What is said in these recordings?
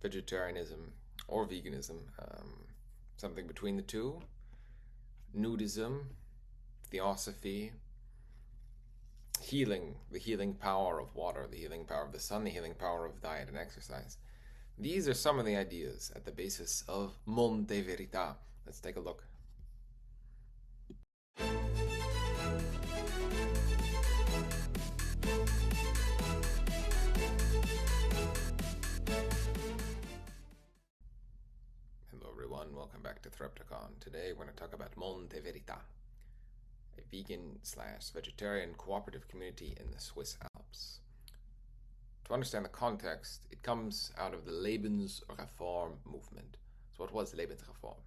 vegetarianism or veganism, something between the two, nudism, theosophy, healing, the healing power of water, the healing power of the sun, the healing power of diet and exercise. These are some of the ideas at the basis of Monte Verità. Let's take a look. Hello everyone, welcome back to Threpticon. Today we're going to talk about Monte Verità, a vegan/vegetarian cooperative community in the Swiss Alps. To understand the context, it comes out of the Lebensreform movement. So what was Lebensreform?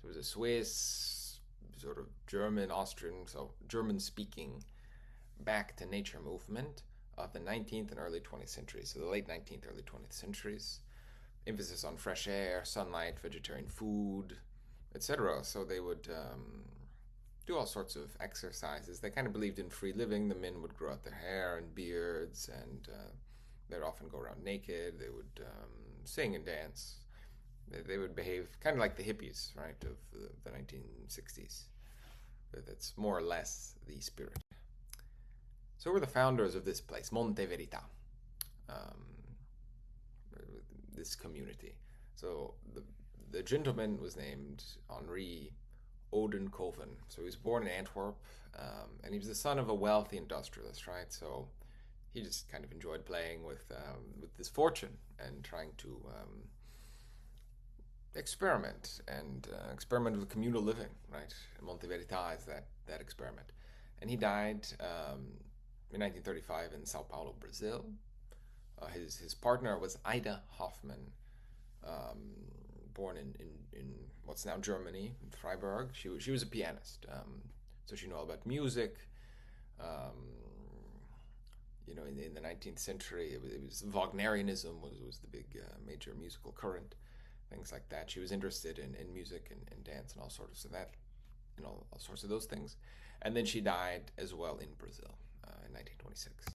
So it was a Swiss, sort of German, Austrian, so German-speaking, back to nature movement of the 19th and early 20th centuries. So the late 19th, early 20th centuries. Emphasis on fresh air, sunlight, vegetarian food, etc. So they would do all sorts of exercises. They kind of believed in free living. The men would grow out their hair and beards, and they'd often go around naked. They would sing and dance. They would behave kind of like the hippies, right, of the 1960s. That's more or less the spirit. So we're the founders of this place, Monte Verità, this community. So the gentleman was named Henri Odenkoven. So he was born in Antwerp, and he was the son of a wealthy industrialist, right? So he just kind of enjoyed playing with this fortune and trying to experiment with communal living, right? Monte Verità is that experiment. And he died in 1935 in Sao Paulo, Brazil. His partner was Ida Hoffmann, born in what's now Germany, in Freiburg. She was a pianist, so she knew all about music. In the 19th century, it was Wagnerianism was the big major musical current, things like that. She was interested in music and dance and all sorts of that, all sorts of those things. And then she died as well in Brazil in 1926.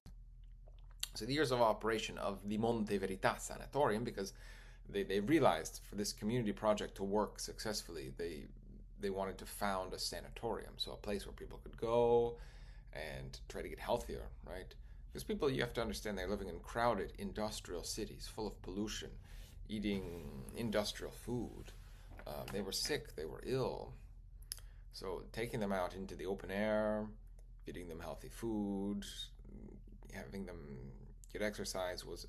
So the years of operation of the Monte Verità sanatorium, because they realized for this community project to work successfully, they wanted to found a sanatorium, so a place where people could go and try to get healthier, right? Because people, you have to understand, they're living in crowded industrial cities full of pollution, eating industrial food. They were sick, they were ill. So taking them out into the open air, feeding them healthy food, having them get exercise was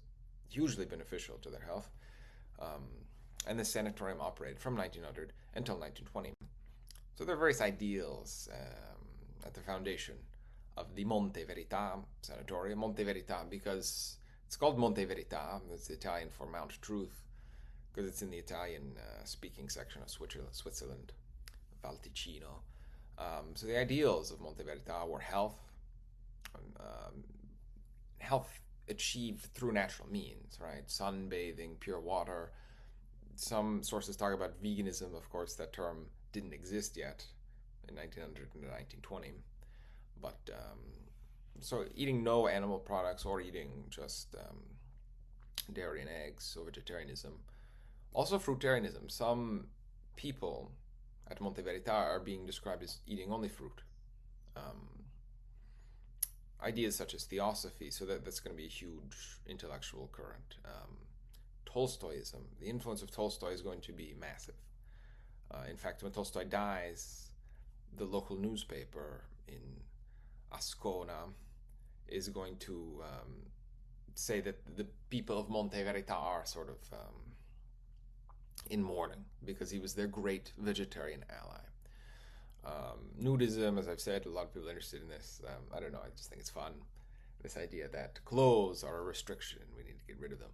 hugely beneficial to their health. And the sanatorium operated from 1900 until 1920. So there are various ideals at the foundation of the Monte Verità sanatorium. Monte Verità because it's called Monte Verità. It's Italian for Mount Truth, because it's in the Italian speaking section of Switzerland, Val Ticino. So the ideals of Monte Verità were health achieved through natural means, right? Sunbathing, pure water. Some sources talk about veganism. Of course, that term didn't exist yet in 1900 and 1920. But so eating no animal products or eating just dairy and eggs, so vegetarianism. Also fruitarianism. Some people at Monte Verità are being described as eating only fruit. Ideas such as theosophy, so that's going to be a huge intellectual current. Tolstoyism, the influence of Tolstoy is going to be massive. In fact, when Tolstoy dies, the local newspaper in Ascona is going to say that the people of Monte Verità are sort of in mourning because he was their great vegetarian ally. Nudism, as I've said, a lot of people are interested in this. I don't know, I just think it's fun. This idea that clothes are a restriction, we need to get rid of them.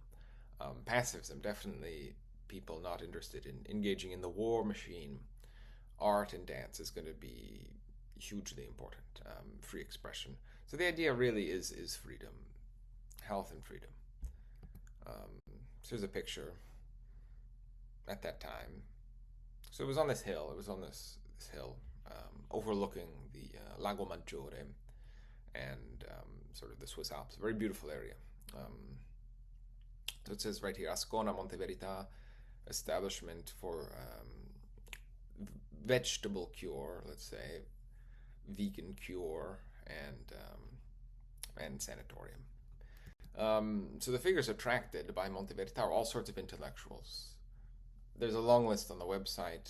Pacifism, definitely people not interested in engaging in the war machine. Art and dance is going to be hugely important. Free expression. So the idea really is freedom, health and freedom. So here's a picture at that time. So it was on this hill. It was on this hill overlooking the Lago Maggiore and sort of the Swiss Alps. Very beautiful area. So it says right here, Ascona Monte Verità, establishment for vegetable cure, let's say, vegan cure, and sanatorium. So the figures attracted by Monte Verità are all sorts of intellectuals. There's a long list on the website,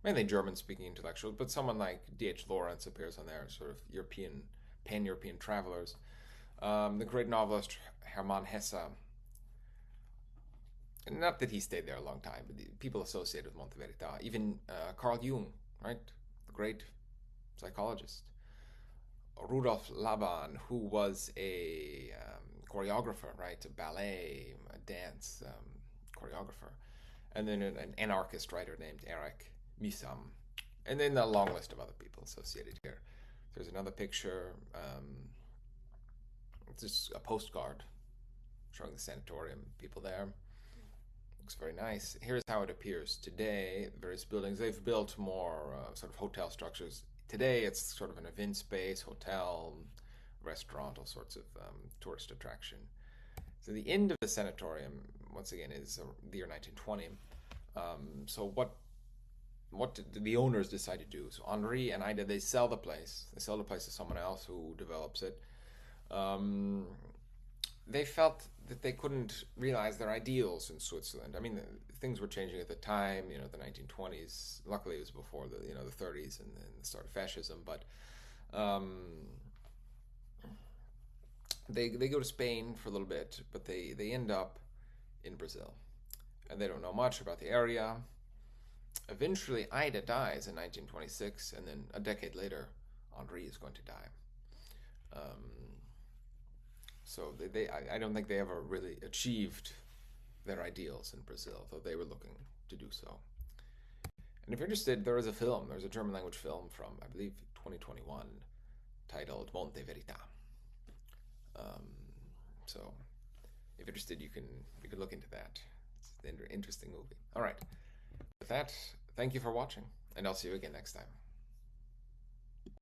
mainly German-speaking intellectuals, but someone like D.H. Lawrence appears on there, sort of European, pan-European travelers. The great novelist Hermann Hesse, not that he stayed there a long time, but the people associated with Monte Verità. Even Carl Jung, right? The great psychologist. Rudolf Laban, who was a choreographer, right? A ballet, a dance choreographer. And then an anarchist writer named Erich Mühsam. And then a long list of other people associated here. There's another picture. It's just a postcard showing the sanatorium, people there. Looks very nice. Here's how it appears today. Various buildings. They've built more sort of hotel structures. Today it's sort of an event space, hotel, restaurant, all sorts of tourist attraction. So the end of the sanatorium, once again, is the year 1920. So what did the owners decide to do? So Henri and Ida, they sell the place. They sell the place to someone else who develops it. They felt that they couldn't realize their ideals in Switzerland. I mean, things were changing at the time. The 1920s. Luckily, it was before the the 30s and the start of fascism. But they go to Spain for a little bit, but they end up in Brazil, and they don't know much about the area. Eventually, Ida dies in 1926, and then a decade later, Henri is going to die. So I don't think they ever really achieved their ideals in Brazil, though they were looking to do so. And if you're interested, there is a film. There's a German language film from, I believe, 2021, titled Monte Verità. So if you're interested, you can look into that. It's an interesting movie. All right. With that, thank you for watching, and I'll see you again next time.